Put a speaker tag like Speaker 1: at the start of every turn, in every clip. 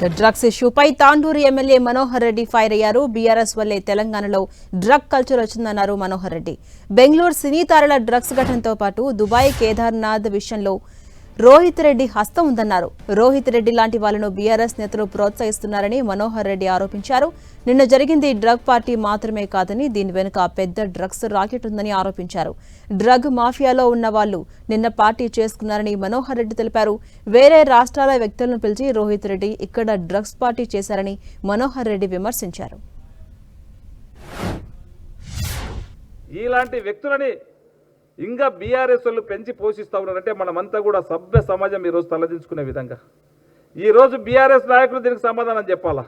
Speaker 1: Drugs ఇష్యూపై Tandur MLA Manohar Reddy fire అయ్యారు. BRS వల్లే తెలంగాణలో డ్రగ్ కల్చర్ వచ్చిందన్నారు మనోహర్ రెడ్డి. బెంగళూరు సినీ తారల డ్రగ్స్ ఘటనతో పాటు దుబాయ్ కేదార్నాథ్ విషయంలో రోహిత్ రెడ్డి హస్తం ఉందన్నారు. రోహిత్ రెడ్డి లాంటి వాళ్లను బీఆర్ఎస్ నేతలు ప్రోత్సహిస్తున్నారని మనోహర్ రెడ్డి ఆరోపించారు. నిన్న జరిగింది డ్రగ్ పార్టీ మాత్రమే కాదని దీని వెనుక పెద్ద డ్రగ్స్ రాకెట్ ఉందని ఆరోపించారు. డ్రగ్ మాఫియాలో ఉన్న వాళ్లు నిన్న పార్టీ చేసుకున్నారని మనోహర్ రెడ్డి తెలిపారు. వేరే రాష్ట్రాల వ్యక్తులను పిలిచి రోహిత్ రెడ్డి ఇక్కడ డ్రగ్స్ పార్టీ చేశారని మనోహర్ రెడ్డి విమర్శించారు.
Speaker 2: ఇలాంటి వ్యక్తులని ఇంకా బీఆర్ఎస్ వాళ్ళు పెంచి పోషిస్తూ ఉన్నారంటే మనమంతా కూడా సభ్య సమాజం ఈరోజు తలదించుకునే విధంగా ఈరోజు బీఆర్ఎస్ నాయకులు దీనికి సమాధానం చెప్పాలా.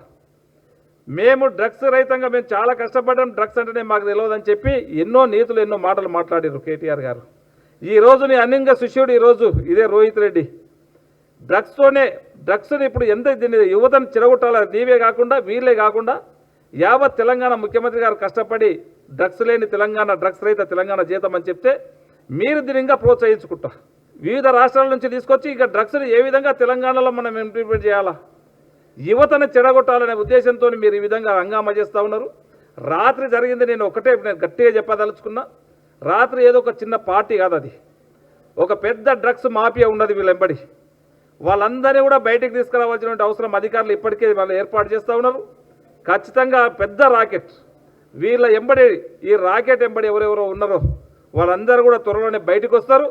Speaker 2: మేము డ్రగ్స్ రహితంగా మేము చాలా కష్టపడ్డాం, డ్రగ్స్ అంటేనే మాకు తెలియదని చెప్పి ఎన్నో నీతులు ఎన్నో మాటలు మాట్లాడారు కేటీఆర్ గారు. ఈరోజు నీ అన్యంగా శిష్యుడు ఈరోజు ఇదే రోహిత్ రెడ్డి డ్రగ్స్ని ఇప్పుడు ఎంత దీన్ని యువతను చిరగొట్టాల నీవే కాకుండా వీళ్ళే కాకుండా యావత్ తెలంగాణ ముఖ్యమంత్రి గారు కష్టపడి డ్రగ్స్ లేని తెలంగాణ, డ్రగ్స్ రహిత తెలంగాణ జీతమని చెప్తే మీరు దీన్ని ఇంకా ప్రోత్సహించుకుంటా వివిధ రాష్ట్రాల నుంచి తీసుకొచ్చి ఇక డ్రగ్స్ని ఏ విధంగా తెలంగాణలో మనం ఇంప్లిమెంట్ చేయాలా, యువతను చెడగొట్టాలనే ఉద్దేశంతో మీరు ఈ విధంగా హంగామా చేస్తూ ఉన్నారు. రాత్రి జరిగింది నేను గట్టిగా చెప్పదలుచుకున్నా. రాత్రి ఏదో ఒక చిన్న పార్టీ కాదు, అది ఒక పెద్ద డ్రగ్స్ మాఫియా ఉన్నది వీళ్ళ వెంబడి. వాళ్ళందరినీ కూడా బయటికి తీసుకురావాల్సిన అవసరం అధికారులు ఇప్పటికే వాళ్ళు ఏర్పాటు చేస్తూ ఉన్నారు. ఖచ్చితంగా పెద్ద రాకెట్ వీళ్ళ ఎంబడి, ఈ రాకెట్ ఎంబడి ఎవరెవరో ఉన్నారో వాళ్ళందరూ కూడా త్వరలోనే బయటకు వస్తారు.